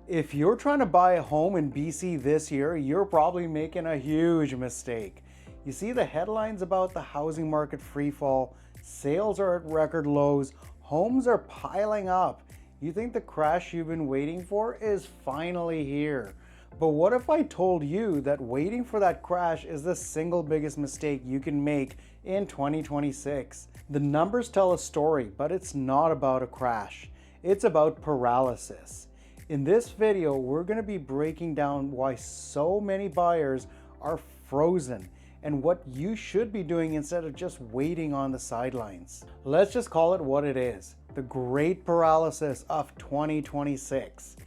If you're trying to buy a home in BC this year, you're probably making a huge mistake. You see the headlines about the housing market freefall, sales are at record lows, homes are piling up. You think the crash you've been waiting for is finally here. But what if I told you that waiting for that crash is the single biggest mistake you can make in 2026? The numbers tell a story, but it's not about a crash. It's about paralysis. In this video, we're going to be breaking down why so many buyers are frozen and what you should be doing instead of just waiting on the sidelines. Let's just call it what it is, the great paralysis of 2026.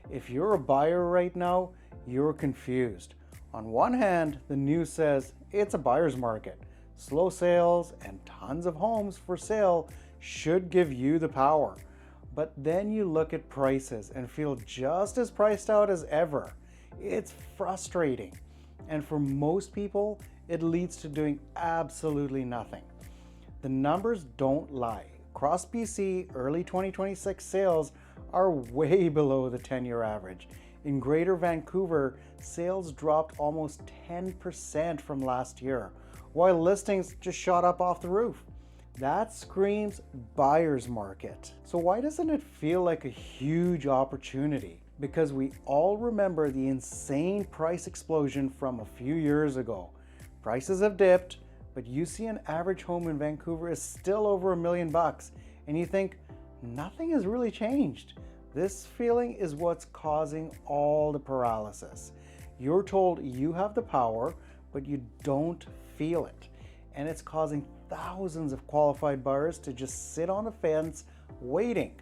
If you're a buyer right now, you're confused. On one hand, the news says it's a buyer's market. Slow sales and tons of homes for sale should give you the power. But then you look at prices and feel just as priced out as ever. It's frustrating. And for most people, it leads to doing absolutely nothing. The numbers don't lie. Across BC, early 2026 sales are way below the 10-year average. In Greater Vancouver, sales dropped almost 10% from last year, while listings just shot up off the roof. That screams buyer's market. So why doesn't it feel like a huge opportunity? Because we all remember the insane price explosion from a few years ago. Prices have dipped, but you see an average home in Vancouver is still over $1 million, and you think nothing has really changed. This feeling is what's causing all the paralysis. You're told you have the power, but you don't feel it. And it's causing thousands of qualified buyers to just sit on the fence waiting.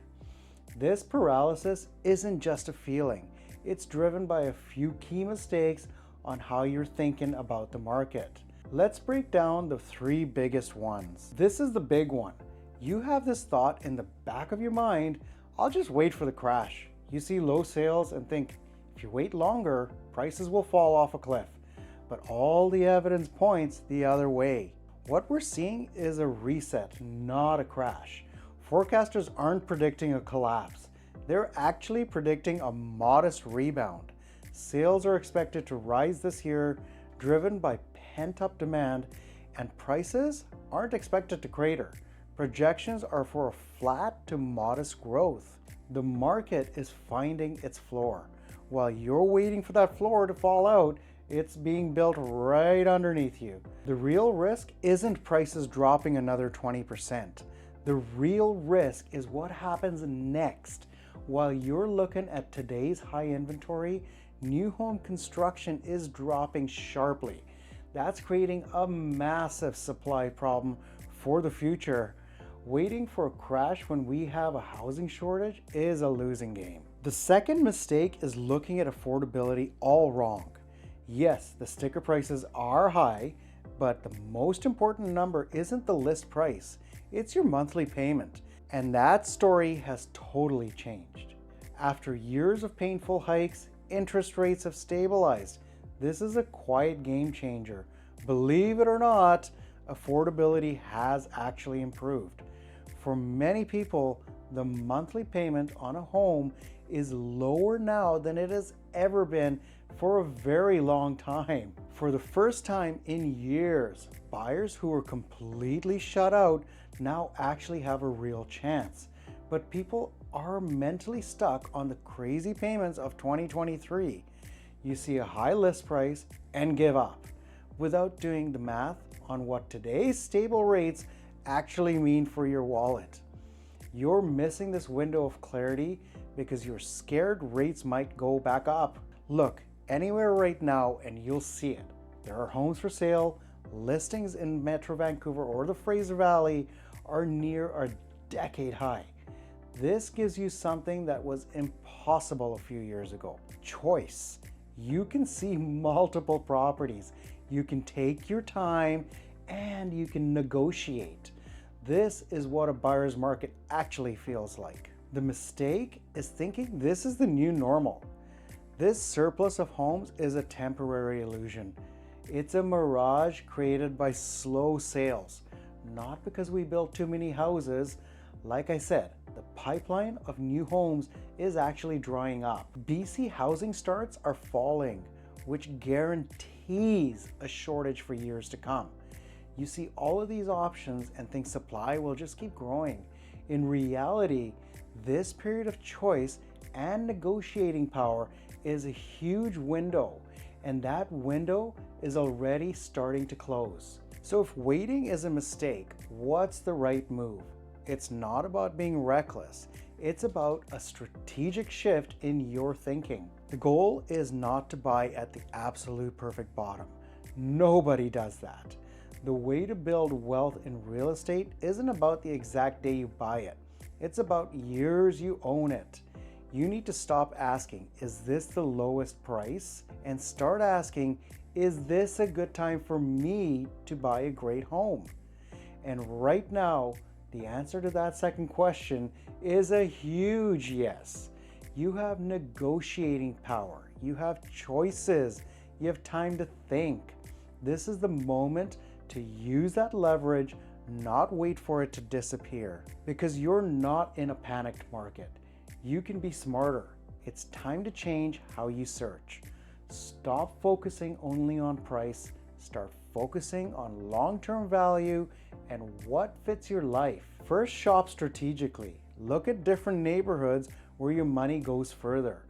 This paralysis isn't just a feeling. It's driven by a few key mistakes on how you're thinking about the market. Let's break down the three biggest ones. This is the big one. You have this thought in the back of your mind, I'll just wait for the crash. You see low sales and think, if you wait longer, prices will fall off a cliff. But all the evidence points the other way. What we're seeing is a reset, not a crash. Forecasters aren't predicting a collapse. They're actually predicting a modest rebound. Sales are expected to rise this year, driven by pent-up demand, and prices aren't expected to crater. Projections are for a flat to modest growth. The market is finding its floor. While you're waiting for that floor to fall out, it's being built right underneath you. The real risk isn't prices dropping another 20%. The real risk is what happens next. While you're looking at today's high inventory, new home construction is dropping sharply. That's creating a massive supply problem for the future. Waiting for a crash when we have a housing shortage is a losing game. The second mistake is looking at affordability all wrong. Yes, the sticker prices are high, but the most important number isn't the list price, it's your monthly payment. And that story has totally changed. After years of painful hikes, interest rates have stabilized. This is a quiet game changer. Believe it or not, affordability has actually improved. For many people, the monthly payment on a home is lower now than it has ever been for a very long time. For the first time in years, buyers who were completely shut out now actually have a real chance. But people are mentally stuck on the crazy payments of 2023. You see a high list price and give up without doing the math on what today's stable rates actually mean for your wallet. You're missing this window of clarity because you're scared rates might go back up. Look anywhere right now and you'll see it. There are homes for sale, listings in Metro Vancouver or the Fraser Valley are near a decade high. This gives you something that was impossible a few years ago. Choice. You can see multiple properties. You can take your time and you can negotiate. This is what a buyer's market actually feels like. The mistake is thinking this is the new normal. This surplus of homes is a temporary illusion. It's a mirage created by slow sales, not because we built too many houses. Like I said, the pipeline of new homes is actually drying up. BC housing starts are falling, which guarantees a shortage for years to come. You see all of these options and think supply will just keep growing. In reality, this period of choice and negotiating power is a huge window, and that window is already starting to close. So if waiting is a mistake, what's the right move? It's not about being reckless. It's about a strategic shift in your thinking. The goal is not to buy at the absolute perfect bottom. Nobody does that. The way to build wealth in real estate isn't about the exact day you buy it. It's about years you own it. You need to stop asking, is this the lowest price? And start asking, is this a good time for me to buy a great home? And right now, the answer to that second question is a huge yes. You have negotiating power. You have choices. You have time to think. This is the moment to use that leverage, not wait for it to disappear. Because you're not in a panicked market. You can be smarter. It's time to change how you search. Stop focusing only on price. Start focusing on long-term value and what fits your life. First, shop strategically. Look at different neighborhoods where your money goes further.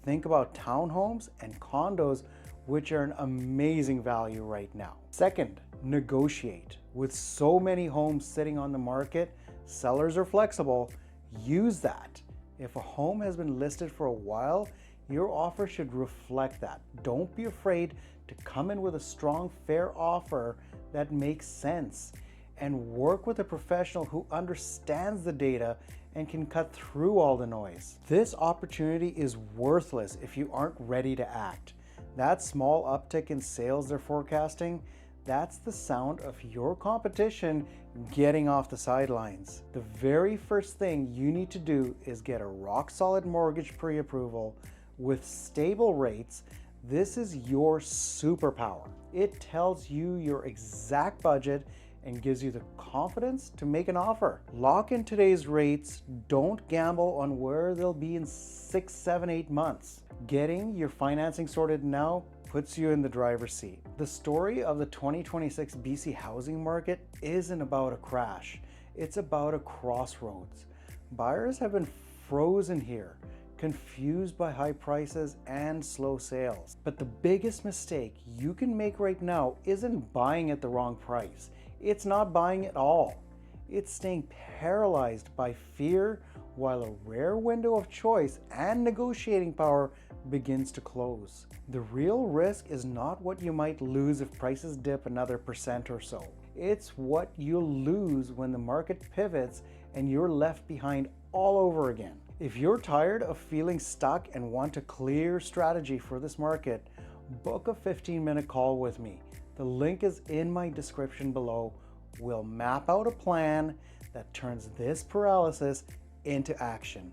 Think about townhomes and condos, which are an amazing value right now. Second, negotiate. With so many homes sitting on the market, sellers are flexible. Use that. If a home has been listed for a while, your offer should reflect that. Don't be afraid to come in with a strong, fair offer that makes sense, and work with a professional who understands the data and can cut through all the noise. This opportunity is worthless if you aren't ready to act. That small uptick in sales they're forecasting, that's the sound of your competition getting off the sidelines. The very first thing you need to do is get a rock-solid mortgage pre-approval with stable rates. This is your superpower. It tells you your exact budget and gives you the confidence to make an offer. Lock in today's rates. Don't gamble on where they'll be in 6, 7, 8 months. Getting your financing sorted now puts you in the driver's seat. The story of the 2026 BC housing market isn't about a crash. It's about a crossroads. Buyers have been frozen here, confused by high prices and slow sales. But the biggest mistake you can make right now isn't buying at the wrong price. It's not buying at all. It's staying paralyzed by fear while a rare window of choice and negotiating power begins to close. The real risk is not what you might lose if prices dip another % or so. It's what you'll lose when the market pivots and you're left behind all over again. If you're tired of feeling stuck and want a clear strategy for this market, book a 15-minute call with me. The link is in my description below. We'll map out a plan that turns this paralysis into action.